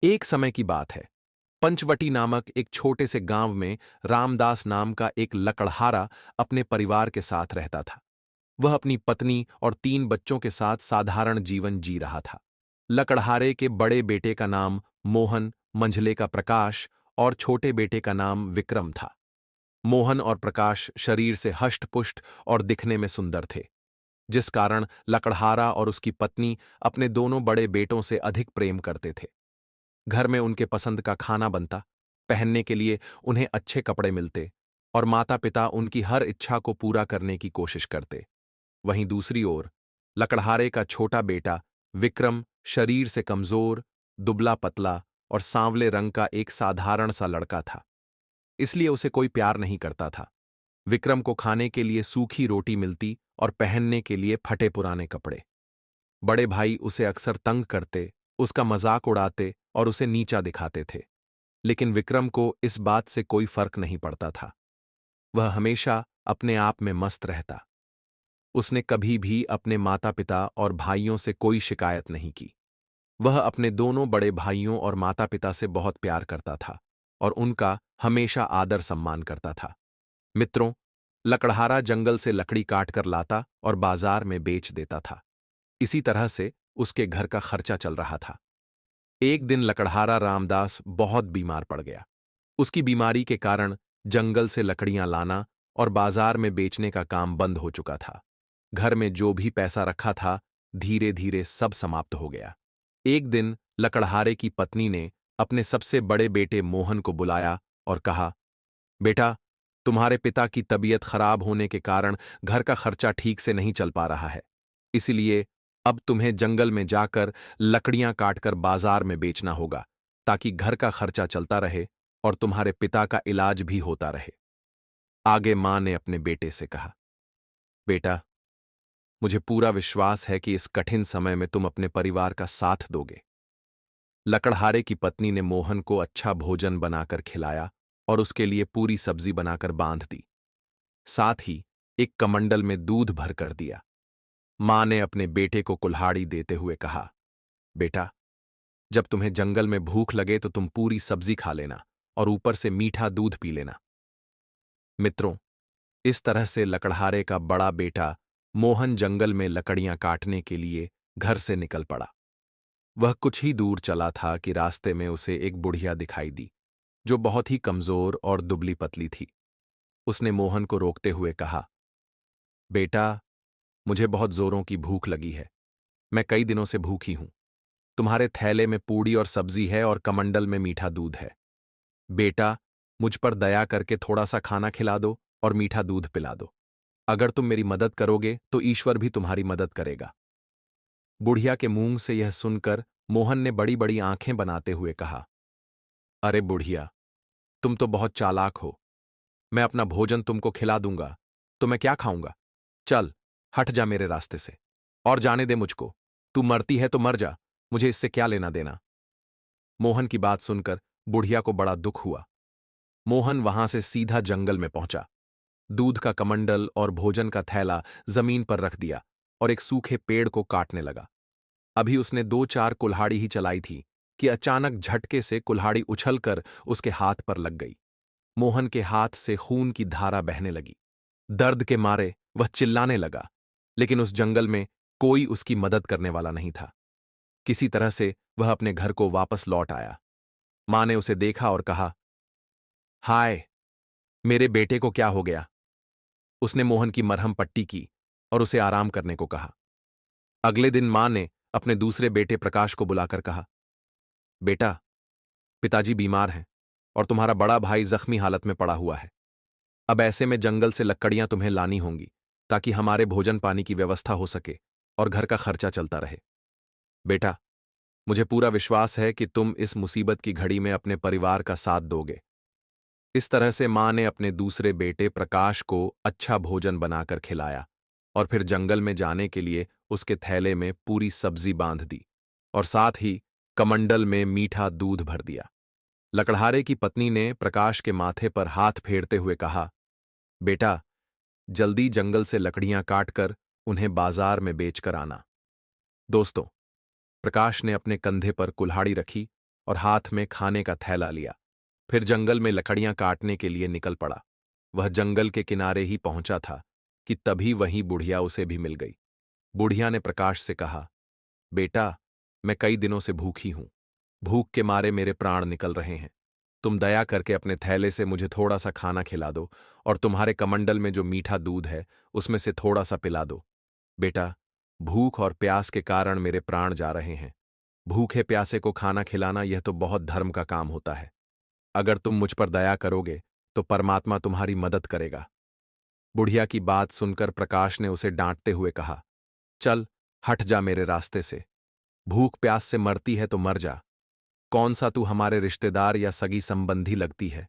एक समय की बात है। पंचवटी नामक एक छोटे से गांव में रामदास नाम का एक लकड़हारा अपने परिवार के साथ रहता था। वह अपनी पत्नी और 3 बच्चों के साथ साधारण जीवन जी रहा था। लकड़हारे के बड़े बेटे का नाम मोहन, मंझले का प्रकाश और छोटे बेटे का नाम विक्रम था। मोहन और प्रकाश शरीर से हष्ट-पुष्ट और दिखने में सुंदर थे, जिस कारण लकड़हारा और उसकी पत्नी अपने दोनों बड़े बेटों से अधिक प्रेम करते थे। घर में उनके पसंद का खाना बनता, पहनने के लिए उन्हें अच्छे कपड़े मिलते और माता-पिता उनकी हर इच्छा को पूरा करने की कोशिश करते। वहीं दूसरी ओर लकड़हारे का छोटा बेटा विक्रम शरीर से कमजोर, दुबला-पतला और सांवले रंग का एक साधारण सा लड़का था, इसलिए उसे कोई प्यार नहीं करता था। विक्रम को खाने के लिए सूखी रोटी मिलती और पहनने के लिए फटे पुराने कपड़े। बड़े भाई उसे अक्सर तंग करते, उसका मजाक उड़ाते और उसे नीचा दिखाते थे, लेकिन विक्रम को इस बात से कोई फर्क नहीं पड़ता था। वह हमेशा अपने आप में मस्त रहता। उसने कभी भी अपने माता-पिता और भाइयों से कोई शिकायत नहीं की। वह अपने दोनों बड़े भाइयों और माता-पिता से बहुत प्यार करता था और उनका हमेशा आदर सम्मान करता था। मित्रों, लकड़हारा जंगल से लकड़ी काट कर लाता और बाजार में बेच देता था। इसी तरह से उसके घर का खर्चा चल रहा था। एक दिन लकड़हारा रामदास बहुत बीमार पड़ गया। उसकी बीमारी के कारण जंगल से लकड़ियां लाना और बाजार में बेचने का काम बंद हो चुका था। घर में जो भी पैसा रखा था, धीरे धीरे सब समाप्त हो गया। एक दिन लकड़हारे की पत्नी ने अपने सबसे बड़े बेटे मोहन को बुलाया और कहा, बेटा, तुम्हारे पिता की तबीयत खराब होने के कारण घर का खर्चा ठीक से नहीं चल पा रहा है। इसलिए अब तुम्हें जंगल में जाकर लकड़ियां काटकर बाजार में बेचना होगा, ताकि घर का खर्चा चलता रहे और तुम्हारे पिता का इलाज भी होता रहे। आगे मां ने अपने बेटे से कहा, बेटा, मुझे पूरा विश्वास है कि इस कठिन समय में तुम अपने परिवार का साथ दोगे। लकड़हारे की पत्नी ने मोहन को अच्छा भोजन बनाकर खिलाया और उसके लिए पूरी सब्जी बनाकर बांध दी। साथ ही एक कमंडल में दूध भर कर दिया। मां ने अपने बेटे को कुल्हाड़ी देते हुए कहा, बेटा, जब तुम्हें जंगल में भूख लगे तो तुम पूरी सब्जी खा लेना और ऊपर से मीठा दूध पी लेना। मित्रों, इस तरह से लकड़हारे का बड़ा बेटा मोहन जंगल में लकड़ियां काटने के लिए घर से निकल पड़ा। वह कुछ ही दूर चला था कि रास्ते में उसे एक बुढ़िया दिखाई दी, जो बहुत ही कमजोर और दुबली पतली थी। उसने मोहन को रोकते हुए कहा, बेटा, मुझे बहुत जोरों की भूख लगी है। मैं कई दिनों से भूखी हूं। तुम्हारे थैले में पूड़ी और सब्जी है और कमंडल में मीठा दूध है। बेटा, मुझ पर दया करके थोड़ा सा खाना खिला दो और मीठा दूध पिला दो। अगर तुम मेरी मदद करोगे तो ईश्वर भी तुम्हारी मदद करेगा। बुढ़िया के मुंह से यह सुनकर मोहन ने बड़ी बड़ी आंखें बनाते हुए कहा, अरे बुढ़िया, तुम तो बहुत चालाक हो। मैं अपना भोजन तुमको खिला दूंगा तो मैं क्या खाऊंगा? चल, हट जा मेरे रास्ते से और जाने दे मुझको। तू मरती है तो मर जा, मुझे इससे क्या लेना देना। मोहन की बात सुनकर बुढ़िया को बड़ा दुख हुआ। मोहन वहां से सीधा जंगल में पहुंचा। दूध का कमंडल और भोजन का थैला जमीन पर रख दिया और एक सूखे पेड़ को काटने लगा। अभी उसने 2-4 कुल्हाड़ी ही चलाई थी कि अचानक झटके से कुल्हाड़ी उछलकर उसके हाथ पर लग गई। मोहन के हाथ से खून की धारा बहने लगी। दर्द के मारे वह चिल्लाने लगा, लेकिन उस जंगल में कोई उसकी मदद करने वाला नहीं था। किसी तरह से वह अपने घर को वापस लौट आया। मां ने उसे देखा और कहा, हाय, मेरे बेटे को क्या हो गया? उसने मोहन की मरहम पट्टी की और उसे आराम करने को कहा। अगले दिन मां ने अपने दूसरे बेटे प्रकाश को बुलाकर कहा, बेटा, पिताजी बीमार हैं और तुम्हारा बड़ा भाई जख्मी हालत में पड़ा हुआ है। अब ऐसे में जंगल से लकड़ियां तुम्हें लानी होंगी, ताकि हमारे भोजन पानी की व्यवस्था हो सके और घर का खर्चा चलता रहे। बेटा, मुझे पूरा विश्वास है कि तुम इस मुसीबत की घड़ी में अपने परिवार का साथ दोगे। इस तरह से मां ने अपने दूसरे बेटे प्रकाश को अच्छा भोजन बनाकर खिलाया और फिर जंगल में जाने के लिए उसके थैले में पूरी सब्जी बांध दी और साथ ही कमंडल में मीठा दूध भर दिया। लकड़हारे की पत्नी ने प्रकाश के माथे पर हाथ फेरते हुए कहा, बेटा, जल्दी जंगल से लकड़ियां काटकर उन्हें बाजार में बेचकर आना। दोस्तों, प्रकाश ने अपने कंधे पर कुल्हाड़ी रखी और हाथ में खाने का थैला लिया। फिर जंगल में लकड़ियां काटने के लिए निकल पड़ा। वह जंगल के किनारे ही पहुंचा था कि तभी वहीं बुढ़िया उसे भी मिल गई। बुढ़िया ने प्रकाश से कहा, बेटा, मैं कई दिनों से भूखी हूं। भूख के मारे मेरे प्राण निकल रहे हैं। तुम दया करके अपने थैले से मुझे थोड़ा सा खाना खिला दो और तुम्हारे कमंडल में जो मीठा दूध है उसमें से थोड़ा सा पिला दो। बेटा, भूख और प्यास के कारण मेरे प्राण जा रहे हैं। भूखे प्यासे को खाना खिलाना यह तो बहुत धर्म का काम होता है। अगर तुम मुझ पर दया करोगे तो परमात्मा तुम्हारी मदद करेगा। बुढ़िया की बात सुनकर प्रकाश ने उसे डांटते हुए कहा, चल, हट जा मेरे रास्ते से। भूख प्यास से मरती है तो मर जा। कौन सा तू हमारे रिश्तेदार या सगी संबंधी लगती है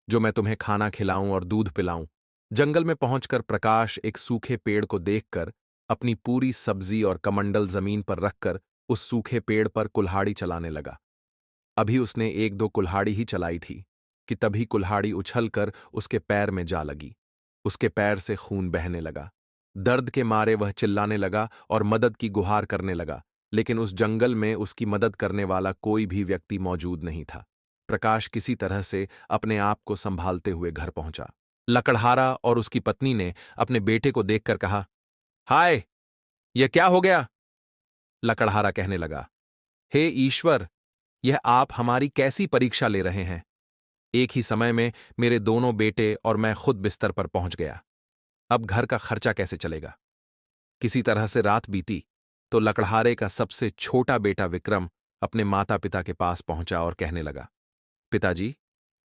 जो मैं तुम्हें खाना खिलाऊं और दूध पिलाऊं। जंगल में पहुंचकर प्रकाश एक सूखे पेड़ को देखकर अपनी पूरी सब्जी और कमंडल जमीन पर रखकर उस सूखे पेड़ पर कुल्हाड़ी चलाने लगा। अभी उसने एक दो कुल्हाड़ी ही चलाई थी कि तभी कुल्हाड़ी उछलकर उसके पैर में जा लगी। उसके पैर से खून बहने लगा। दर्द के मारे वह चिल्लाने लगा और मदद की गुहार करने लगा, लेकिन उस जंगल में उसकी मदद करने वाला कोई भी व्यक्ति मौजूद नहीं था। प्रकाश किसी तरह से अपने आप को संभालते हुए घर पहुंचा। लकड़हारा और उसकी पत्नी ने अपने बेटे को देखकर कहा, हाय, यह क्या हो गया? लकड़हारा कहने लगा, हे ईश्वर, यह आप हमारी कैसी परीक्षा ले रहे हैं? एक ही समय में मेरे दोनों बेटे और मैं खुद बिस्तर पर पहुंच गया। अब घर का खर्चा कैसे चलेगा? किसी तरह से रात बीती तो लकड़हारे का सबसे छोटा बेटा विक्रम अपने माता पिता के पास पहुंचा और कहने लगा, पिताजी,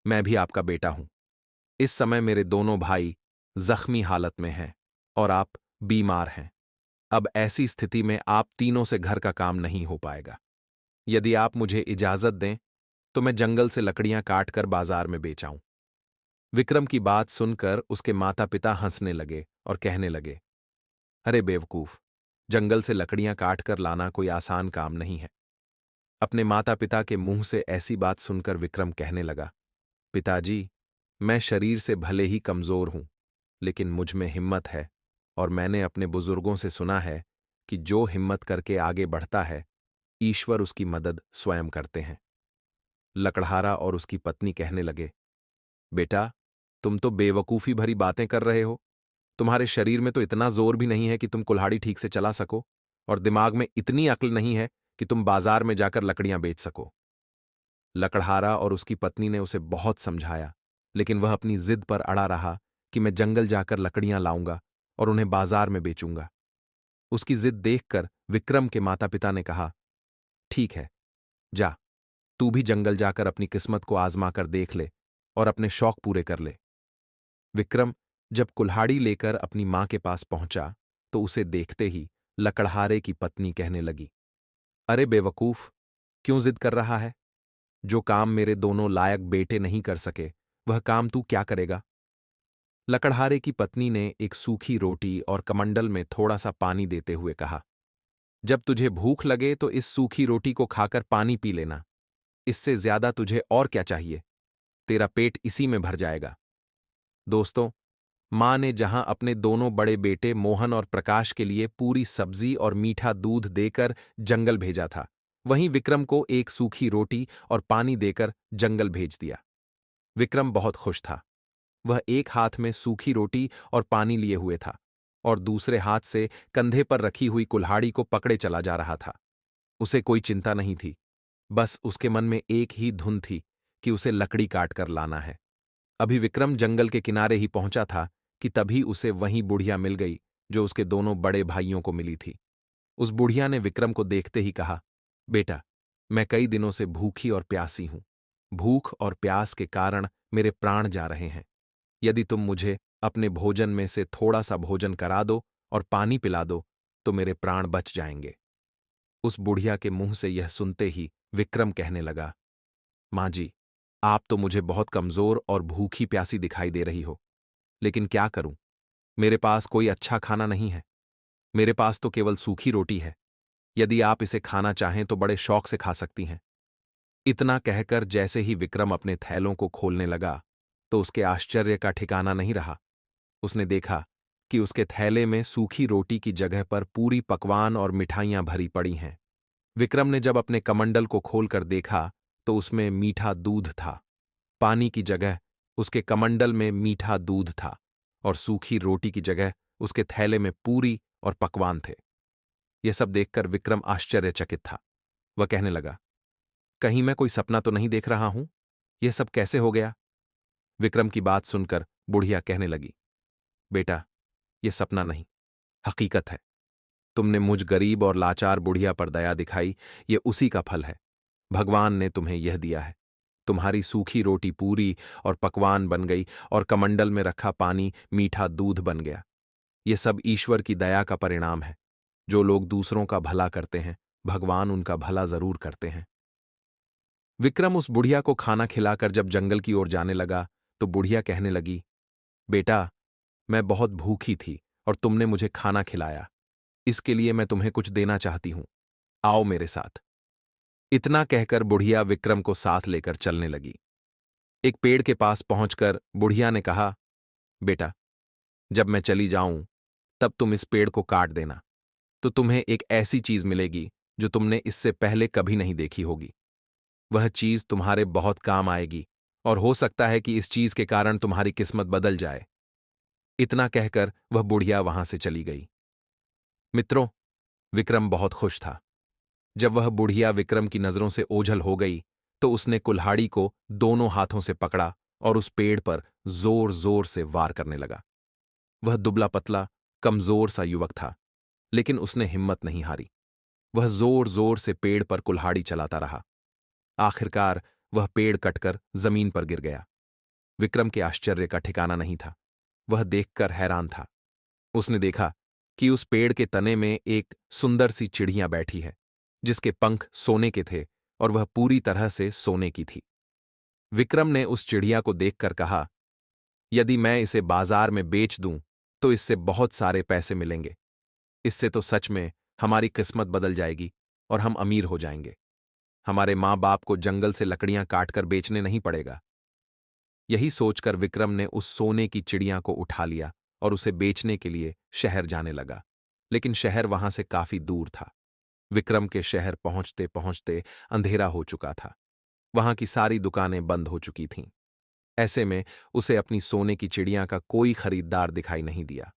मैं भी आपका बेटा हूं। इस समय मेरे दोनों भाई जख्मी हालत में हैं और आप बीमार हैं। अब ऐसी स्थिति में आप तीनों से घर का काम नहीं हो पाएगा। यदि आप मुझे इजाजत दें तो मैं जंगल से लकड़ियां काटकर बाजार में बेच आऊं। विक्रम की बात सुनकर उसके माता पिता हंसने लगे और कहने लगे, अरे बेवकूफ, जंगल से लकड़ियां काटकर लाना कोई आसान काम नहीं है। अपने माता पिता के मुंह से ऐसी बात सुनकर विक्रम कहने लगा, पिताजी, मैं शरीर से भले ही कमजोर हूं, लेकिन मुझ में हिम्मत है और मैंने अपने बुजुर्गों से सुना है कि जो हिम्मत करके आगे बढ़ता है, ईश्वर उसकी मदद स्वयं करते हैं। लकड़हारा और उसकी पत्नी कहने लगे, बेटा, तुम तो बेवकूफी भरी बातें कर रहे हो। तुम्हारे शरीर में तो इतना जोर भी नहीं है कि तुम कुल्हाड़ी ठीक से चला सको, और दिमाग में इतनी अक्ल नहीं है कि तुम बाजार में जाकर लकड़ियां बेच सको। लकड़हारा और उसकी पत्नी ने उसे बहुत समझाया, लेकिन वह अपनी जिद पर अड़ा रहा कि मैं जंगल जाकर लकड़ियां लाऊंगा और उन्हें बाजार में बेचूंगा। उसकी जिद देखकर विक्रम के माता पिता ने कहा, ठीक है, जा, तू भी जंगल जाकर अपनी किस्मत को आजमा कर देख ले और अपने शौक पूरे कर ले। विक्रम जब कुल्हाड़ी लेकर अपनी मां के पास पहुंचा तो उसे देखते ही लकड़हारे की पत्नी कहने लगी, अरे बेवकूफ, क्यों जिद कर रहा है? जो काम मेरे दोनों लायक बेटे नहीं कर सके, वह काम तू क्या करेगा? लकड़हारे की पत्नी ने एक सूखी रोटी और कमंडल में थोड़ा सा पानी देते हुए कहा, जब तुझे भूख लगे तो इस सूखी रोटी को खाकर पानी पी लेना। इससे ज्यादा तुझे और क्या चाहिए? तेरा पेट इसी में भर जाएगा। दोस्तों, मां ने जहां अपने दोनों बड़े बेटे मोहन और प्रकाश के लिए पूरी सब्जी और मीठा दूध देकर जंगल भेजा था, वहीं विक्रम को एक सूखी रोटी और पानी देकर जंगल भेज दिया। विक्रम बहुत खुश था। वह एक हाथ में सूखी रोटी और पानी लिए हुए था और दूसरे हाथ से कंधे पर रखी हुई कुल्हाड़ी को पकड़े चला जा रहा था। उसे कोई चिंता नहीं थी, बस उसके मन में एक ही धुन थी कि उसे लकड़ी काट कर लाना है। अभी विक्रम जंगल के किनारे ही पहुंचा था कि तभी उसे वहीं बुढ़िया मिल गई जो उसके दोनों बड़े भाइयों को मिली थी। उस बुढ़िया ने विक्रम को देखते ही कहा, बेटा, मैं कई दिनों से भूखी और प्यासी हूं। भूख और प्यास के कारण मेरे प्राण जा रहे हैं। यदि तुम मुझे अपने भोजन में से थोड़ा सा भोजन करा दो और पानी पिला दो तो मेरे प्राण बच जाएंगे। उस बुढ़िया के मुंह से यह सुनते ही विक्रम कहने लगा, मां जी, आप तो मुझे बहुत कमजोर और भूखी प्यासी दिखाई दे रही हो, लेकिन क्या करूं, मेरे पास कोई अच्छा खाना नहीं है। मेरे पास तो केवल सूखी रोटी है। यदि आप इसे खाना चाहें तो बड़े शौक से खा सकती हैं। इतना कहकर जैसे ही विक्रम अपने थैलों को खोलने लगा तो उसके आश्चर्य का ठिकाना नहीं रहा। उसने देखा कि उसके थैले में सूखी रोटी की जगह पर पूरी पकवान और मिठाइयां भरी पड़ी हैं। विक्रम ने जब अपने कमंडल को खोलकर देखा तो उसमें मीठा दूध था। पानी की जगह उसके कमंडल में मीठा दूध था और सूखी रोटी की जगह उसके थैले में पूरी और पकवान थे। यह सब देखकर विक्रम आश्चर्यचकित था। वह कहने लगा, कहीं मैं कोई सपना तो नहीं देख रहा हूं? यह सब कैसे हो गया? विक्रम की बात सुनकर बुढ़िया कहने लगी, बेटा, यह सपना नहीं, हकीकत है। तुमने मुझ गरीब और लाचार बुढ़िया पर दया दिखाई, ये उसी का फल है। भगवान ने तुम्हें यह दिया है। तुम्हारी सूखी रोटी पूरी और पकवान बन गई और कमंडल में रखा पानी मीठा दूध बन गया। ये सब ईश्वर की दया का परिणाम है। जो लोग दूसरों का भला करते हैं, भगवान उनका भला जरूर करते हैं। विक्रम उस बुढ़िया को खाना खिलाकर जब जंगल की ओर जाने लगा तो बुढ़िया कहने लगी, बेटा, मैं बहुत भूखी थी और तुमने मुझे खाना खिलाया। इसके लिए मैं तुम्हें कुछ देना चाहती हूं। आओ मेरे साथ। इतना कहकर बुढ़िया विक्रम को साथ लेकर चलने लगी। एक पेड़ के पास पहुंचकर बुढ़िया ने कहा, बेटा, जब मैं चली जाऊं तब तुम इस पेड़ को काट देना, तो तुम्हें एक ऐसी चीज मिलेगी जो तुमने इससे पहले कभी नहीं देखी होगी। वह चीज तुम्हारे बहुत काम आएगी और हो सकता है कि इस चीज के कारण तुम्हारी किस्मत बदल जाए। इतना कहकर वह बुढ़िया वहां से चली गई। मित्रों, विक्रम बहुत खुश था। जब वह बुढ़िया विक्रम की नजरों से ओझल हो गई तो उसने कुल्हाड़ी को दोनों हाथों से पकड़ा और उस पेड़ पर जोर जोर से वार करने लगा। वह दुबला पतला कमजोर सा युवक था, लेकिन उसने हिम्मत नहीं हारी। वह जोर जोर से पेड़ पर कुल्हाड़ी चलाता रहा। आखिरकार वह पेड़ कटकर जमीन पर गिर गया। विक्रम के आश्चर्य का ठिकाना नहीं था। वह देखकर हैरान था। उसने देखा कि उस पेड़ के तने में एक सुंदर सी चिड़िया बैठी है, जिसके पंख सोने के थे और वह पूरी तरह से सोने की थी। विक्रम ने उस चिड़िया को देखकर कहा, यदि मैं इसे बाजार में बेच दूं तो इससे बहुत सारे पैसे मिलेंगे। इससे तो सच में हमारी किस्मत बदल जाएगी और हम अमीर हो जाएंगे। हमारे माँ बाप को जंगल से लकड़ियां काटकर बेचने नहीं पड़ेगा। यही सोचकर विक्रम ने उस सोने की चिड़िया को उठा लिया और उसे बेचने के लिए शहर जाने लगा। लेकिन शहर वहां से काफी दूर था। विक्रम के शहर पहुंचते पहुंचते अंधेरा हो चुका था। वहां की सारी दुकानें बंद हो चुकी थीं। ऐसे में उसे अपनी सोने की चिड़िया का कोई खरीदार दिखाई नहीं दिया।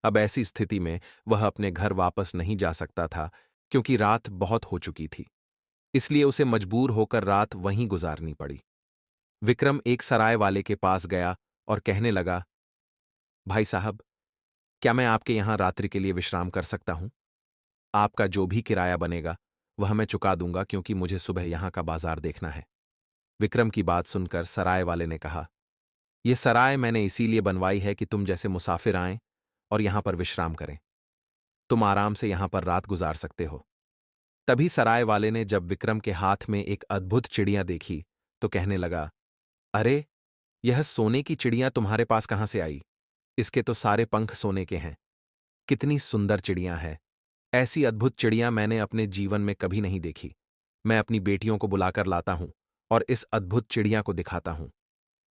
अब ऐसी स्थिति में वह अपने घर वापस नहीं जा सकता था, क्योंकि रात बहुत हो चुकी थी। इसलिए उसे मजबूर होकर रात वहीं गुजारनी पड़ी। विक्रम एक सराय वाले के पास गया और कहने लगा, भाई साहब, क्या मैं आपके यहां रात्रि के लिए विश्राम कर सकता हूं? आपका जो भी किराया बनेगा वह मैं चुका दूंगा, क्योंकि मुझे सुबह यहां का बाजार देखना है। विक्रम की बात सुनकर सराय वाले ने कहा, यह सराय मैंने इसीलिए बनवाई है कि तुम जैसे मुसाफिर आएं और यहां पर विश्राम करें। तुम आराम से यहां पर रात गुजार सकते हो। तभी सराय वाले ने जब विक्रम के हाथ में एक अद्भुत चिड़िया देखी तो कहने लगा, अरे, यह सोने की चिड़िया तुम्हारे पास कहां से आई? इसके तो सारे पंख सोने के हैं। कितनी सुंदर चिड़िया है। ऐसी अद्भुत चिड़िया मैंने अपने जीवन में कभी नहीं देखी। मैं अपनी बेटियों को बुलाकर लाता हूं और इस अद्भुत चिड़िया को दिखाता हूं।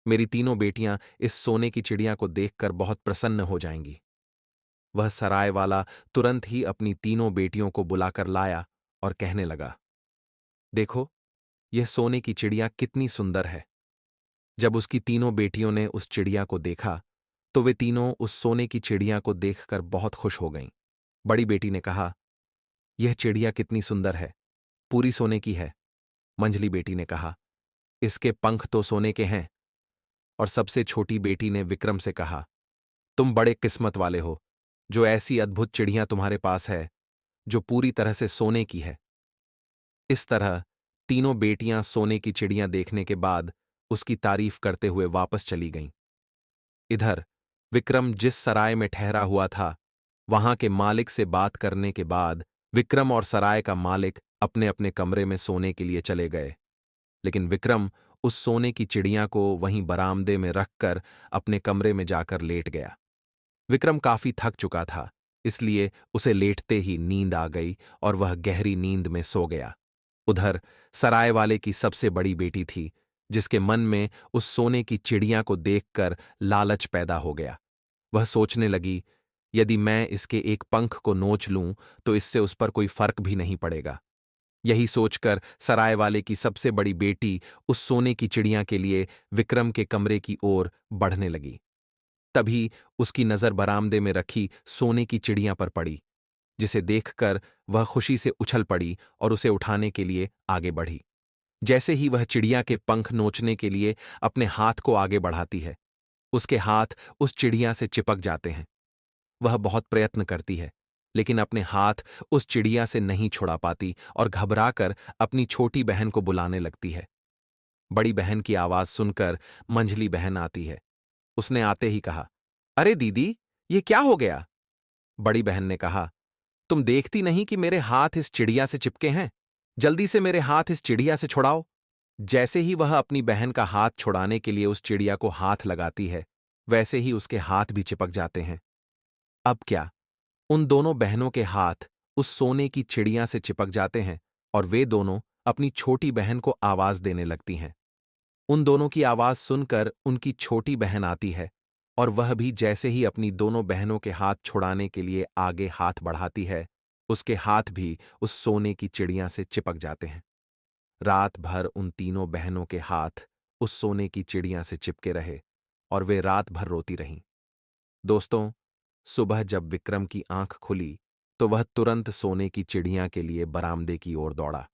मेरी तीनों बेटियां इस सोने की चिड़िया को देखकर बहुत प्रसन्न हो जाएंगी। वह सराय वाला तुरंत ही अपनी तीनों बेटियों को बुलाकर लाया और कहने लगा, देखो, यह सोने की चिड़िया कितनी सुंदर है। जब उसकी तीनों बेटियों ने उस चिड़िया को देखा तो वे तीनों उस सोने की चिड़िया को देखकर बहुत खुश हो गईं। बड़ी बेटी ने कहा, यह चिड़िया कितनी सुंदर है, पूरी सोने की है। मंझली बेटी ने कहा, इसके पंख तो सोने के हैं। और सबसे छोटी बेटी ने विक्रम से कहा, तुम बड़े किस्मत वाले हो, जो ऐसी अद्भुत चिड़िया तुम्हारे पास है जो पूरी तरह से सोने की है। इस तरह तीनों बेटियां सोने की चिड़िया देखने के बाद उसकी तारीफ करते हुए वापस चली गईं। इधर विक्रम जिस सराय में ठहरा हुआ था, वहां के मालिक से बात करने के बाद विक्रम और सराय का मालिक अपने अपने कमरे में सोने के लिए चले गए। लेकिन विक्रम उस सोने की चिड़िया को वहीं बरामदे में रखकर अपने कमरे में जाकर लेट गया। विक्रम काफी थक चुका था, इसलिए उसे लेटते ही नींद आ गई और वह गहरी नींद में सो गया। उधर सराय वाले की सबसे बड़ी बेटी थी, जिसके मन में उस सोने की चिड़िया को देखकर लालच पैदा हो गया। वह सोचने लगी, यदि मैं इसके एक पंख को नोच लूं तो इससे उस पर कोई फर्क भी नहीं पड़ेगा। यही सोचकर सराय वाले की सबसे बड़ी बेटी उस सोने की चिड़िया के लिए विक्रम के कमरे की ओर बढ़ने लगी। तभी उसकी नजर बरामदे में रखी सोने की चिड़िया पर पड़ी, जिसे देखकर वह खुशी से उछल पड़ी और उसे उठाने के लिए आगे बढ़ी। जैसे ही वह चिड़िया के पंख नोचने के लिए अपने हाथ को आगे बढ़ाती है, उसके हाथ उस चिड़िया से चिपक जाते हैं। वह बहुत प्रयत्न करती है, लेकिन अपने हाथ उस चिड़िया से नहीं छुड़ा पाती और घबराकर अपनी छोटी बहन को बुलाने लगती है। बड़ी बहन की आवाज सुनकर मंझली बहन आती है। उसने आते ही कहा, अरे दीदी, ये क्या हो गया? बड़ी बहन ने कहा, तुम देखती नहीं कि मेरे हाथ इस चिड़िया से चिपके हैं? जल्दी से मेरे हाथ इस चिड़िया से छुड़ाओ। जैसे ही वह अपनी बहन का हाथ छुड़ाने के लिए उस चिड़िया को हाथ लगाती है, वैसे ही उसके हाथ भी चिपक जाते हैं। अब क्या? उन दोनों बहनों के हाथ उस सोने की चिड़िया से चिपक जाते हैं और वे दोनों अपनी छोटी बहन को आवाज देने लगती हैं। उन दोनों की आवाज सुनकर उनकी छोटी बहन आती है और वह भी जैसे ही अपनी दोनों बहनों के हाथ छुड़ाने के लिए आगे हाथ बढ़ाती है, उसके हाथ भी उस सोने की चिड़िया से चिपक जाते हैं। रात भर उन तीनों बहनों के हाथ उस सोने की चिड़िया से चिपके रहे और वे रात भर रोती रहीं। दोस्तों, सुबह जब विक्रम की आंख खुली तो वह तुरंत सोने की चिड़िया के लिए बरामदे की ओर दौड़ा।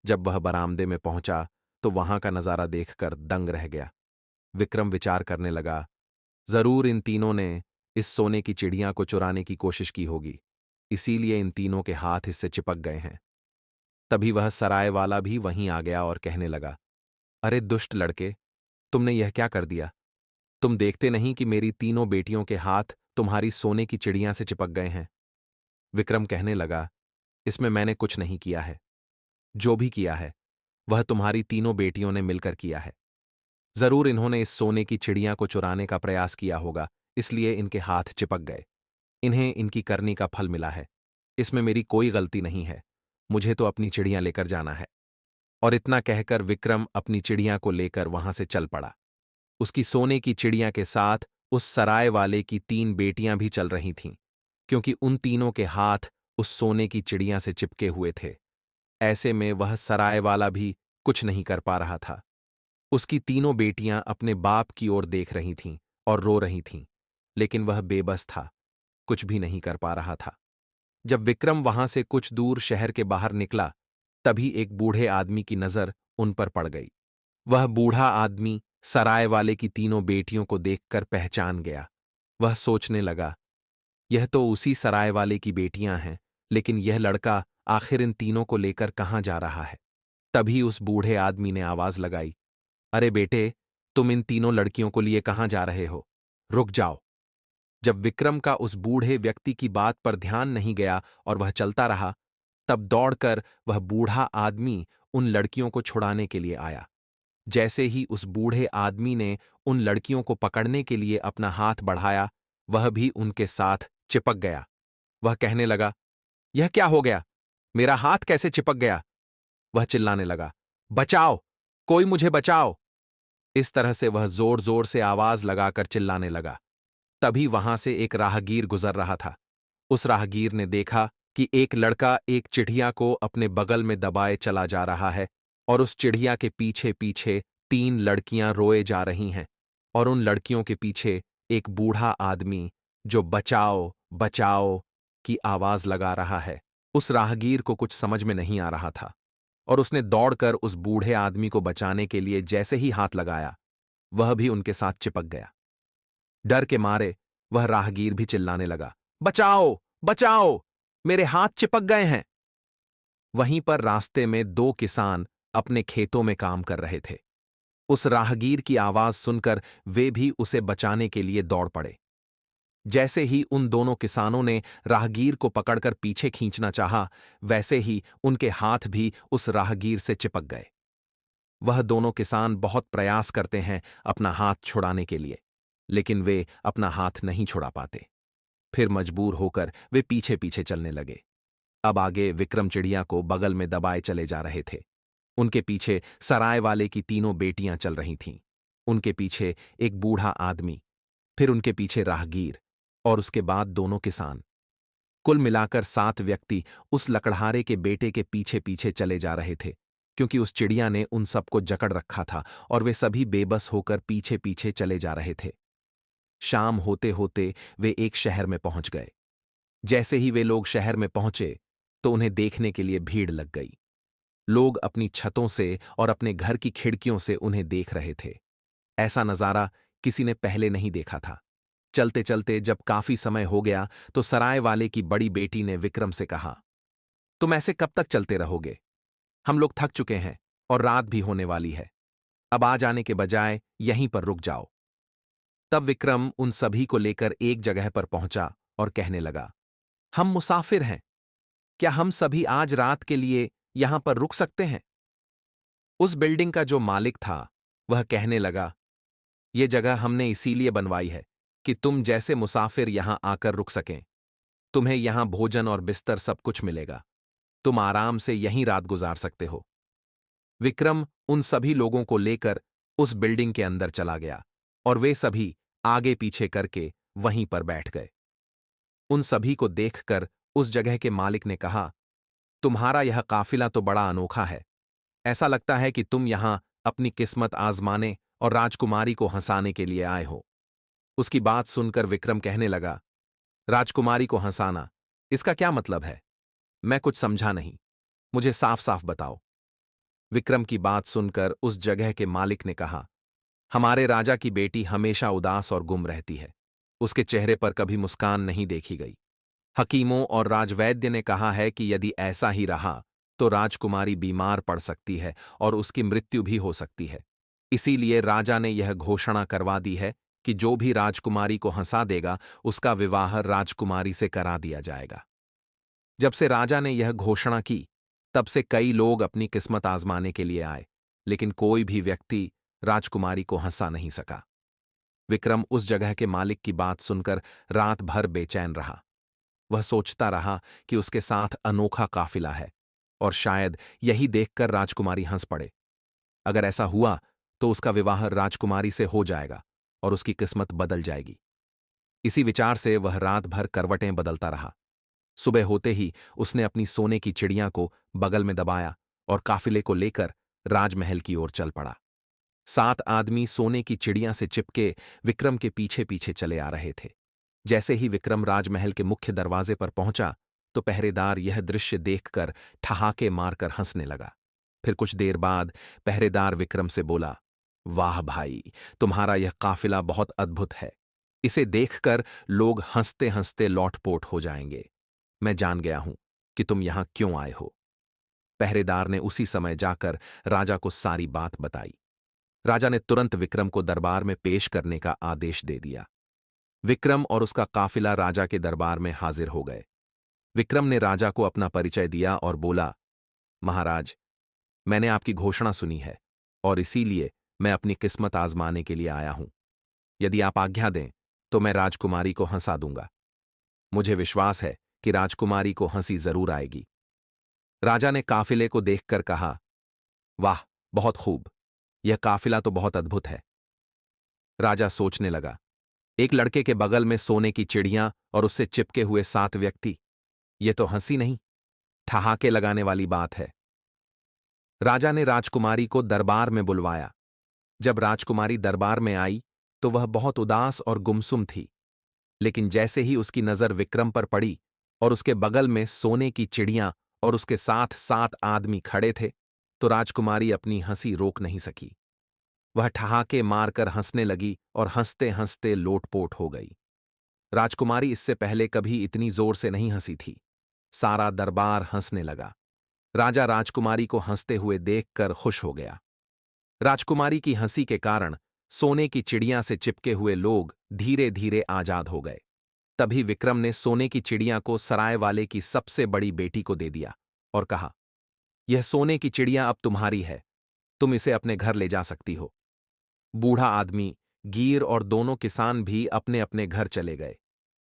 जब वह बरामदे में पहुंचा तो वहां का नजारा देखकर दंग रह गया। विक्रम विचार करने लगा, जरूर इन तीनों ने इस सोने की चिड़िया को चुराने की कोशिश की होगी, इसीलिए इन तीनों के हाथ इससे चिपक गए हैं। तभी वह सराय वाला भी वहीं आ गया और कहने लगा, अरे दुष्ट लड़के, तुमने यह क्या कर दिया? तुम देखते नहीं कि मेरी तीनों बेटियों के हाथ तुम्हारी सोने की चिड़िया से चिपक गए हैं? विक्रम कहने लगा, इसमें मैंने कुछ नहीं किया है। जो भी किया है वह तुम्हारी तीनों बेटियों ने मिलकर किया है। जरूर इन्होंने इस सोने की चिड़िया को चुराने का प्रयास किया होगा, इसलिए इनके हाथ चिपक गए। इन्हें इनकी करनी का फल मिला है। इसमें मेरी कोई गलती नहीं है। मुझे तो अपनी चिड़िया लेकर जाना है। और इतना कहकर विक्रम अपनी चिड़िया को लेकर वहां से चल पड़ा। उसकी सोने की चिड़िया के साथ उस सराय वाले की तीन बेटियां भी चल रही थीं, क्योंकि उन तीनों के हाथ उस सोने की चिड़िया से चिपके हुए थे। ऐसे में वह सराय वाला भी कुछ नहीं कर पा रहा था। उसकी तीनों बेटियां अपने बाप की ओर देख रही थीं और रो रही थीं, लेकिन वह बेबस था, कुछ भी नहीं कर पा रहा था। जब विक्रम वहां से कुछ दूर शहर के बाहर निकला, तभी एक बूढ़े आदमी की नजर उन पर पड़ गई। वह बूढ़ा आदमी सराय वाले की तीनों बेटियों को देखकर पहचान गया। वह सोचने लगा, यह तो उसी सराय वाले की बेटियां हैं, लेकिन यह लड़का आखिर इन तीनों को लेकर कहाँ जा रहा है? तभी उस बूढ़े आदमी ने आवाज लगाई, अरे बेटे, तुम इन तीनों लड़कियों को लिए कहाँ जा रहे हो? रुक जाओ। जब विक्रम का उस बूढ़े व्यक्ति की बात पर ध्यान नहीं गया और वह चलता रहा, तब दौड़कर वह बूढ़ा आदमी उन लड़कियों को छुड़ाने के लिए आया। जैसे ही उस बूढ़े आदमी ने उन लड़कियों को पकड़ने के लिए अपना हाथ बढ़ाया, वह भी उनके साथ चिपक गया। वह कहने लगा, यह क्या हो गया? मेरा हाथ कैसे चिपक गया? वह चिल्लाने लगा, बचाओ, कोई मुझे बचाओ। इस तरह से वह जोर जोर से आवाज लगाकर चिल्लाने लगा। तभी वहां से एक राहगीर गुजर रहा था। उस राहगीर ने देखा कि एक लड़का एक चिड़िया को अपने बगल में दबाए चला जा रहा है और उस चिड़िया के पीछे पीछे तीन लड़कियां रोए जा रही हैं और उन लड़कियों के पीछे एक बूढ़ा आदमी जो बचाओ बचाओ की आवाज लगा रहा है। उस राहगीर को कुछ समझ में नहीं आ रहा था और उसने दौड़कर उस बूढ़े आदमी को बचाने के लिए जैसे ही हाथ लगाया, वह भी उनके साथ चिपक गया। डर के मारे वह राहगीर भी चिल्लाने लगा, बचाओ बचाओ, मेरे हाथ चिपक गए हैं। वहीं पर रास्ते में दो किसान अपने खेतों में काम कर रहे थे। उस राहगीर की आवाज सुनकर वे भी उसे बचाने के लिए दौड़ पड़े। जैसे ही उन दोनों किसानों ने राहगीर को पकड़कर पीछे खींचना चाहा, वैसे ही उनके हाथ भी उस राहगीर से चिपक गए। वह दोनों किसान बहुत प्रयास करते हैं अपना हाथ छुड़ाने के लिए, लेकिन वे अपना हाथ नहीं छुड़ा पाते। फिर मजबूर होकर वे पीछे पीछे चलने लगे। अब आगे विक्रम चिड़िया को बगल में दबाए चले जा रहे थे। उनके पीछे सराय वाले की तीनों बेटियां चल रही थीं। उनके पीछे एक बूढ़ा आदमी, फिर उनके पीछे राहगीर और उसके बाद दोनों किसान। कुल मिलाकर 7 व्यक्ति उस लकड़हारे के बेटे के पीछे पीछे चले जा रहे थे, क्योंकि उस चिड़िया ने उन सबको जकड़ रखा था और वे सभी बेबस होकर पीछे पीछे चले जा रहे थे। शाम होते होते वे एक शहर में पहुंच गए। जैसे ही वे लोग शहर में पहुंचे तो उन्हें देखने के लिए भीड़ लग गई। लोग अपनी छतों से और अपने घर की खिड़कियों से उन्हें देख रहे थे। ऐसा नजारा किसी ने पहले नहीं देखा था। चलते चलते जब काफी समय हो गया तो सराय वाले की बड़ी बेटी ने विक्रम से कहा, तुम ऐसे कब तक चलते रहोगे? हम लोग थक चुके हैं और रात भी होने वाली है। अब आ जाने के बजाय यहीं पर रुक जाओ। तब विक्रम उन सभी को लेकर एक जगह पर पहुंचा और कहने लगा, हम मुसाफिर हैं। क्या हम सभी आज रात के लिए यहां पर रुक सकते हैं? उस बिल्डिंग का जो मालिक था वह कहने लगा, ये जगह हमने इसीलिए बनवाई है कि तुम जैसे मुसाफिर यहां आकर रुक सकें। तुम्हें यहां भोजन और बिस्तर सब कुछ मिलेगा। तुम आराम से यहीं रात गुजार सकते हो। विक्रम उन सभी लोगों को लेकर उस बिल्डिंग के अंदर चला गया और वे सभी आगे पीछे करके वहीं पर बैठ गए। उन सभी को देखकर उस जगह के मालिक ने कहा, तुम्हारा यह काफिला तो बड़ा अनोखा है। ऐसा लगता है कि तुम यहां अपनी किस्मत आजमाने और राजकुमारी को हंसाने के लिए आए हो। उसकी बात सुनकर विक्रम कहने लगा, राजकुमारी को हंसाना, इसका क्या मतलब है? मैं कुछ समझा नहीं। मुझे साफ साफ बताओ। विक्रम की बात सुनकर उस जगह के मालिक ने कहा, हमारे राजा की बेटी हमेशा उदास और गुम रहती है। उसके चेहरे पर कभी मुस्कान नहीं देखी गई। हकीमों और राजवैद्य ने कहा है कि यदि ऐसा ही रहा तो राजकुमारी बीमार पड़ सकती है और उसकी मृत्यु भी हो सकती है। इसीलिए राजा ने यह घोषणा करवा दी है कि जो भी राजकुमारी को हंसा देगा उसका विवाह राजकुमारी से करा दिया जाएगा। जब से राजा ने यह घोषणा की तब से कई लोग अपनी किस्मत आजमाने के लिए आए, लेकिन कोई भी व्यक्ति राजकुमारी को हंसा नहीं सका। विक्रम उस जगह के मालिक की बात सुनकर रात भर बेचैन रहा। वह सोचता रहा कि उसके साथ अनोखा काफिला है और शायद यही देखकर राजकुमारी हंस पड़े। अगर ऐसा हुआ तो उसका विवाह राजकुमारी से हो जाएगा और उसकी किस्मत बदल जाएगी। इसी विचार से वह रात भर करवटें बदलता रहा। सुबह होते ही उसने अपनी सोने की चिड़िया को बगल में दबाया और काफिले को लेकर राजमहल की ओर चल पड़ा। 7 आदमी सोने की चिड़िया से चिपके विक्रम के पीछे पीछे चले आ रहे थे। जैसे ही विक्रम राजमहल के मुख्य दरवाजे पर पहुंचा तो पहरेदार यह दृश्य देखकर ठहाके मारकर हंसने लगा। फिर कुछ देर बाद पहरेदार विक्रम से बोला, वाह भाई, तुम्हारा यह काफिला बहुत अद्भुत है। इसे देखकर लोग हंसते हंसते लौटपोट हो जाएंगे। मैं जान गया हूं कि तुम यहां क्यों आए हो। पहरेदार ने उसी समय जाकर राजा को सारी बात बताई। राजा ने तुरंत विक्रम को दरबार में पेश करने का आदेश दे दिया। विक्रम और उसका काफिला राजा के दरबार में हाजिर हो गए। विक्रम ने राजा को अपना परिचय दिया और बोला, महाराज, मैंने आपकी घोषणा सुनी है और इसीलिए मैं अपनी किस्मत आजमाने के लिए आया हूं। यदि आप आज्ञा दें तो मैं राजकुमारी को हंसा दूंगा। मुझे विश्वास है कि राजकुमारी को हंसी जरूर आएगी। राजा ने काफिले को देखकर कहा, वाह, बहुत खूब, यह काफिला तो बहुत अद्भुत है। राजा सोचने लगा, एक लड़के के बगल में सोने की चिड़िया और उससे चिपके हुए 7 व्यक्ति, ये तो हंसी नहीं, ठहाके लगाने वाली बात है। राजा ने राजकुमारी को दरबार में बुलवाया। जब राजकुमारी दरबार में आई तो वह बहुत उदास और गुमसुम थी, लेकिन जैसे ही उसकी नजर विक्रम पर पड़ी और उसके बगल में सोने की चिड़िया और उसके साथ 7 आदमी खड़े थे तो राजकुमारी अपनी हंसी रोक नहीं सकी। वह ठहाके मारकर हंसने लगी और हंसते हंसते लोटपोट हो गई। राजकुमारी इससे पहले कभी इतनी जोर से नहीं हंसी थी। सारा दरबार हंसने लगा। राजा राजकुमारी को हंसते हुए देखकर खुश हो गया। राजकुमारी की हंसी के कारण सोने की चिड़िया से चिपके हुए लोग धीरे धीरे आजाद हो गए। तभी विक्रम ने सोने की चिड़िया को सराय वाले की सबसे बड़ी बेटी को दे दिया और कहा, यह सोने की चिड़िया अब तुम्हारी है, तुम इसे अपने घर ले जा सकती हो। बूढ़ा आदमी, गीर और दोनों किसान भी अपने अपने घर चले गए,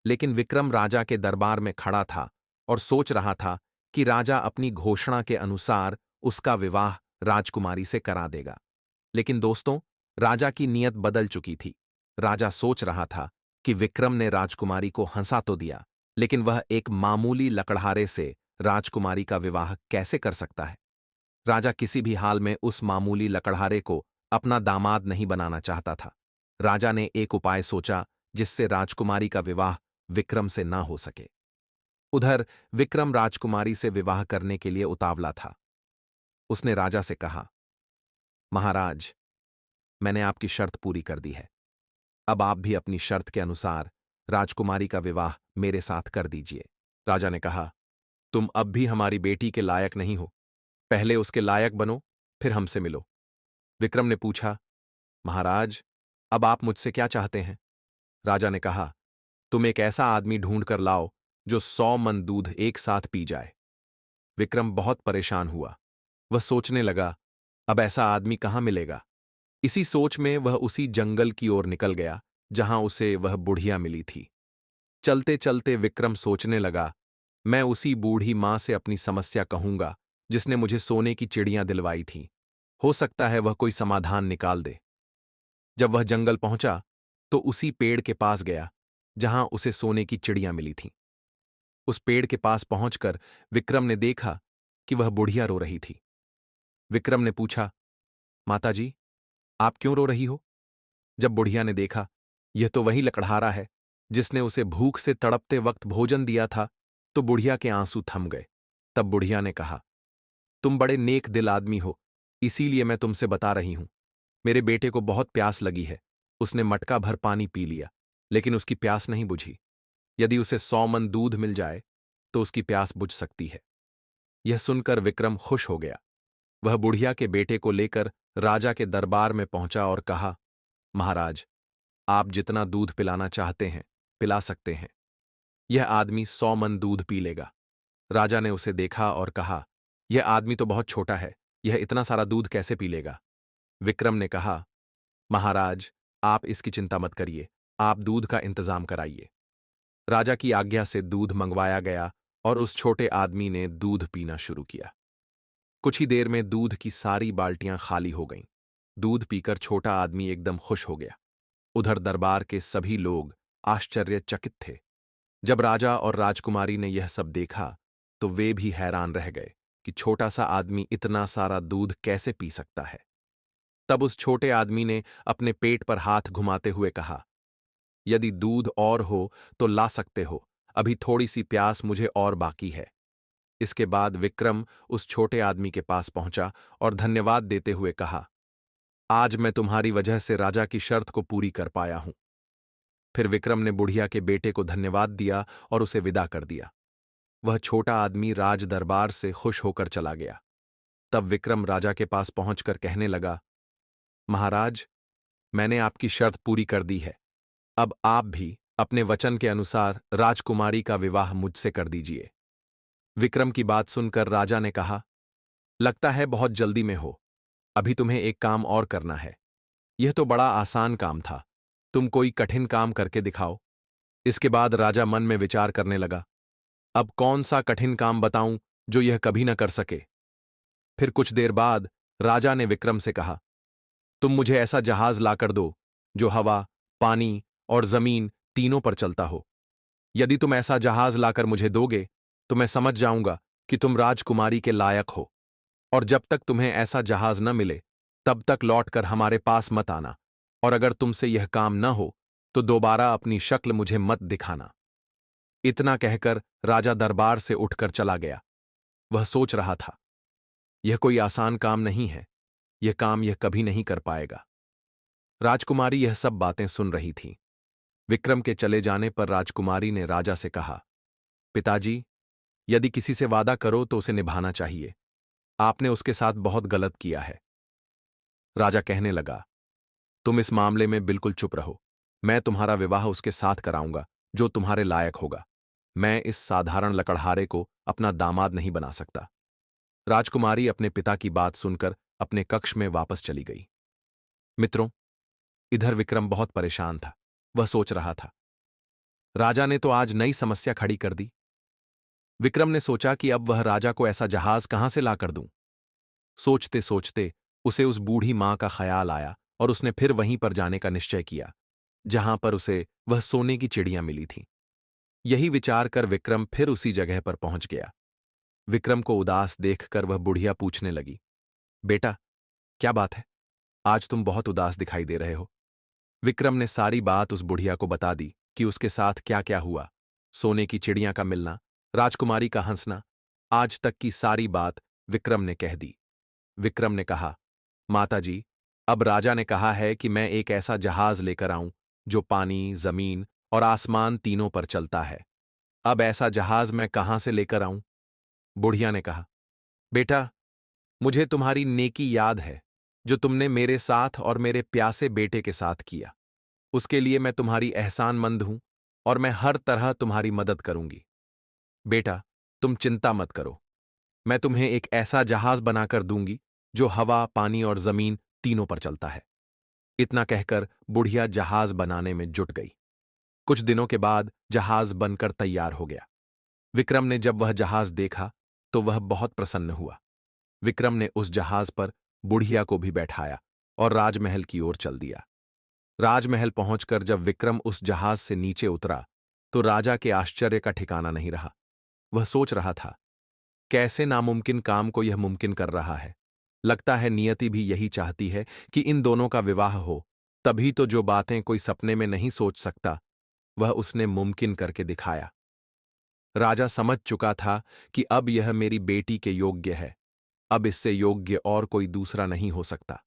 लेकिन विक्रम राजा के दरबार में खड़ा था और सोच रहा था कि राजा अपनी घोषणा के अनुसार उसका विवाह राजकुमारी से करा देगा। लेकिन दोस्तों, राजा की नीयत बदल चुकी थी। राजा सोच रहा था कि विक्रम ने राजकुमारी को हंसा तो दिया, लेकिन वह एक मामूली लकड़हारे से राजकुमारी का विवाह कैसे कर सकता है? राजा किसी भी हाल में उस मामूली लकड़हारे को अपना दामाद नहीं बनाना चाहता था। राजा ने एक उपाय सोचा जिससे राजकुमारी का विवाह विक्रम से ना हो सके। उधर विक्रम राजकुमारी से विवाह करने के लिए उतावला था। उसने राजा से कहा, महाराज, मैंने आपकी शर्त पूरी कर दी है। अब आप भी अपनी शर्त के अनुसार राजकुमारी का विवाह मेरे साथ कर दीजिए। राजा ने कहा, तुम अब भी हमारी बेटी के लायक नहीं हो। पहले उसके लायक बनो, फिर हमसे मिलो। विक्रम ने पूछा, महाराज, अब आप मुझसे क्या चाहते हैं? राजा ने कहा, तुम एक ऐसा आदमी ढूंढ कर लाओ जो 100 मन दूध एक साथ पी जाए। विक्रम बहुत परेशान हुआ। वह सोचने लगा, अब ऐसा आदमी कहाँ मिलेगा? इसी सोच में वह उसी जंगल की ओर निकल गया जहां उसे वह बुढ़िया मिली थी। चलते चलते विक्रम सोचने लगा, मैं उसी बूढ़ी मां से अपनी समस्या कहूंगा जिसने मुझे सोने की चिड़ियां दिलवाई थीं। हो सकता है वह कोई समाधान निकाल दे। जब वह जंगल पहुंचा तो उसी पेड़ के पास गया जहां उसे सोने की चिड़ियां मिली थीं। उस पेड़ के पास पहुंचकर विक्रम ने देखा कि वह बुढ़िया रो रही थी। विक्रम ने पूछा, माताजी, आप क्यों रो रही हो? जब बुढ़िया ने देखा, यह तो वही लकड़हारा है जिसने उसे भूख से तड़पते वक्त भोजन दिया था, तो बुढ़िया के आंसू थम गए। तब बुढ़िया ने कहा, तुम बड़े नेक दिल आदमी हो, इसीलिए मैं तुमसे बता रही हूं। मेरे बेटे को बहुत प्यास लगी है। उसने मटका भर पानी पी लिया, लेकिन उसकी प्यास नहीं बुझी। यदि उसे 100 मन दूध मिल जाए तो उसकी प्यास बुझ सकती है। यह सुनकर विक्रम खुश हो गया। वह बुढ़िया के बेटे को लेकर राजा के दरबार में पहुंचा और कहा, महाराज, आप जितना दूध पिलाना चाहते हैं पिला सकते हैं। यह आदमी 100 मन दूध पी लेगा। राजा ने उसे देखा और कहा, यह आदमी तो बहुत छोटा है, यह इतना सारा दूध कैसे पी लेगा? विक्रम ने कहा, महाराज, आप इसकी चिंता मत करिए, आप दूध का इंतजाम कराइए। राजा की आज्ञा से दूध मंगवाया गया और उस छोटे आदमी ने दूध पीना शुरू किया। कुछ ही देर में दूध की सारी बाल्टियां खाली हो गईं। दूध पीकर छोटा आदमी एकदम खुश हो गया। उधर दरबार के सभी लोग आश्चर्यचकित थे। जब राजा और राजकुमारी ने यह सब देखा तो वे भी हैरान रह गए कि छोटा सा आदमी इतना सारा दूध कैसे पी सकता है। तब उस छोटे आदमी ने अपने पेट पर हाथ घुमाते हुए कहा, यदि दूध और हो तो ला सकते हो, अभी थोड़ी सी प्यास मुझे और बाकी है। इसके बाद विक्रम उस छोटे आदमी के पास पहुंचा और धन्यवाद देते हुए कहा, आज मैं तुम्हारी वजह से राजा की शर्त को पूरी कर पाया हूं। फिर विक्रम ने बुढ़िया के बेटे को धन्यवाद दिया और उसे विदा कर दिया। वह छोटा आदमी राज दरबार से खुश होकर चला गया। तब विक्रम राजा के पास पहुंचकर कहने लगा, महाराज, मैंने आपकी शर्त पूरी कर दी है। अब आप भी अपने वचन के अनुसार राजकुमारी का विवाह मुझसे कर दीजिए। विक्रम की बात सुनकर राजा ने कहा, लगता है बहुत जल्दी में हो। अभी तुम्हें एक काम और करना है। यह तो बड़ा आसान काम था, तुम कोई कठिन काम करके दिखाओ। इसके बाद राजा मन में विचार करने लगा, अब कौन सा कठिन काम बताऊं जो यह कभी न कर सके। फिर कुछ देर बाद राजा ने विक्रम से कहा, तुम मुझे ऐसा जहाज लाकर दो जो हवा, पानी और जमीन तीनों पर चलता हो। यदि तुम ऐसा जहाज लाकर मुझे दोगे तो मैं समझ जाऊंगा कि तुम राजकुमारी के लायक हो, और जब तक तुम्हें ऐसा जहाज न मिले तब तक लौटकर हमारे पास मत आना, और अगर तुमसे यह काम न हो तो दोबारा अपनी शक्ल मुझे मत दिखाना। इतना कहकर राजा दरबार से उठकर चला गया। वह सोच रहा था, यह कोई आसान काम नहीं है, यह काम यह कभी नहीं कर पाएगा। राजकुमारी यह सब बातें सुन रही थी। विक्रम के चले जाने पर राजकुमारी ने राजा से कहा, पिताजी, यदि किसी से वादा करो तो उसे निभाना चाहिए। आपने उसके साथ बहुत गलत किया है। राजा कहने लगा, तुम इस मामले में बिल्कुल चुप रहो। मैं तुम्हारा विवाह उसके साथ कराऊंगा जो तुम्हारे लायक होगा। मैं इस साधारण लकड़हारे को अपना दामाद नहीं बना सकता। राजकुमारी अपने पिता की बात सुनकर अपने कक्ष में वापस चली गई। मित्रों, इधर विक्रम बहुत परेशान था। वह सोच रहा था, राजा ने तो आज नई समस्या खड़ी कर दी। विक्रम ने सोचा कि अब वह राजा को ऐसा जहाज कहां से लाकर दूं। सोचते सोचते उसे उस बूढ़ी मां का ख्याल आया और उसने फिर वहीं पर जाने का निश्चय किया जहां पर उसे वह सोने की चिड़ियां मिली थीं। यही विचार कर विक्रम फिर उसी जगह पर पहुंच गया। विक्रम को उदास देखकर वह बुढ़िया पूछने लगी, बेटा, क्या बात है? आज तुम बहुत उदास दिखाई दे रहे हो। विक्रम ने सारी बात उस बुढ़िया को बता दी कि उसके साथ क्या क्या हुआ। सोने की चिड़िया का मिलना, राजकुमारी का हंसना, आज तक की सारी बात विक्रम ने कह दी। विक्रम ने कहा, माताजी, अब राजा ने कहा है कि मैं एक ऐसा जहाज लेकर आऊं जो पानी, जमीन और आसमान तीनों पर चलता है। अब ऐसा जहाज मैं कहां से लेकर आऊं? बुढ़िया ने कहा, बेटा, मुझे तुम्हारी नेकी याद है जो तुमने मेरे साथ और मेरे प्यासे बेटे के साथ किया। उसके लिए मैं तुम्हारी एहसानमंद हूं और मैं हर तरह तुम्हारी मदद करूंगी। बेटा, तुम चिंता मत करो। मैं तुम्हें एक ऐसा जहाज बनाकर दूंगी जो हवा, पानी और जमीन तीनों पर चलता है। इतना कहकर बुढ़िया जहाज बनाने में जुट गई। कुछ दिनों के बाद जहाज बनकर तैयार हो गया। विक्रम ने जब वह जहाज देखा तो वह बहुत प्रसन्न हुआ। विक्रम ने उस जहाज पर बुढ़िया को भी बैठाया और राजमहल की ओर चल दिया। राजमहल पहुंचकर जब विक्रम उस जहाज से नीचे उतरा तो राजा के आश्चर्य का ठिकाना नहीं रहा। वह सोच रहा था, कैसे नामुमकिन काम को यह मुमकिन कर रहा है। लगता है नियति भी यही चाहती है कि इन दोनों का विवाह हो, तभी तो जो बातें कोई सपने में नहीं सोच सकता वह उसने मुमकिन करके दिखाया। राजा समझ चुका था कि अब यह मेरी बेटी के योग्य है, अब इससे योग्य और कोई दूसरा नहीं हो सकता।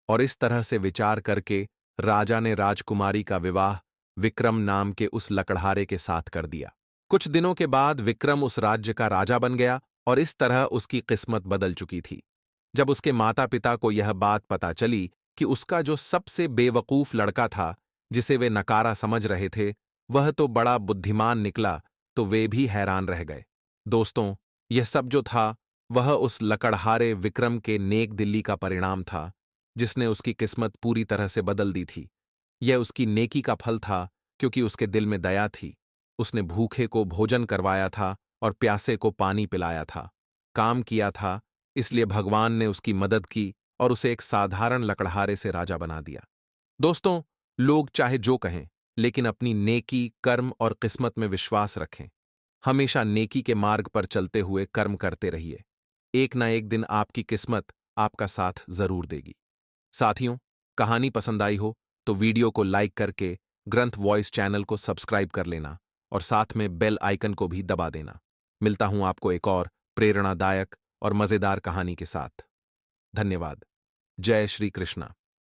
और इस तरह से विचार करके राजा ने राजकुमारी का विवाह विक्रम नाम के उस लकड़हारे के साथ कर दिया। कुछ दिनों के बाद विक्रम उस राज्य का राजा बन गया और इस तरह उसकी किस्मत बदल चुकी थी। जब उसके माता पिता को यह बात पता चली कि उसका जो सबसे बेवकूफ लड़का था, जिसे वे नकारा समझ रहे थे, वह तो बड़ा बुद्धिमान निकला, तो वे भी हैरान रह गए। दोस्तों, यह सब जो था वह उस लकड़हारे विक्रम के नेक दिली का परिणाम था, जिसने उसकी किस्मत पूरी तरह से बदल दी थी। यह उसकी नेकी का फल था, क्योंकि उसके दिल में दया थी। उसने भूखे को भोजन करवाया था और प्यासे को पानी पिलाया था, काम किया था, इसलिए भगवान ने उसकी मदद की और उसे एक साधारण लकड़हारे से राजा बना दिया। दोस्तों, लोग चाहे जो कहें, लेकिन अपनी नेकी, कर्म और किस्मत में विश्वास रखें। हमेशा नेकी के मार्ग पर चलते हुए कर्म करते रहिए। एक ना एक दिन आपकी किस्मत आपका साथ जरूर देगी। साथियों, कहानी पसंद आई हो तो वीडियो को लाइक करके ग्रंथ वॉइस चैनल को सब्सक्राइब कर लेना और साथ में बेल आइकन को भी दबा देना। मिलता हूं आपको एक और प्रेरणादायक और मजेदार कहानी के साथ। धन्यवाद। जय श्री कृष्णा।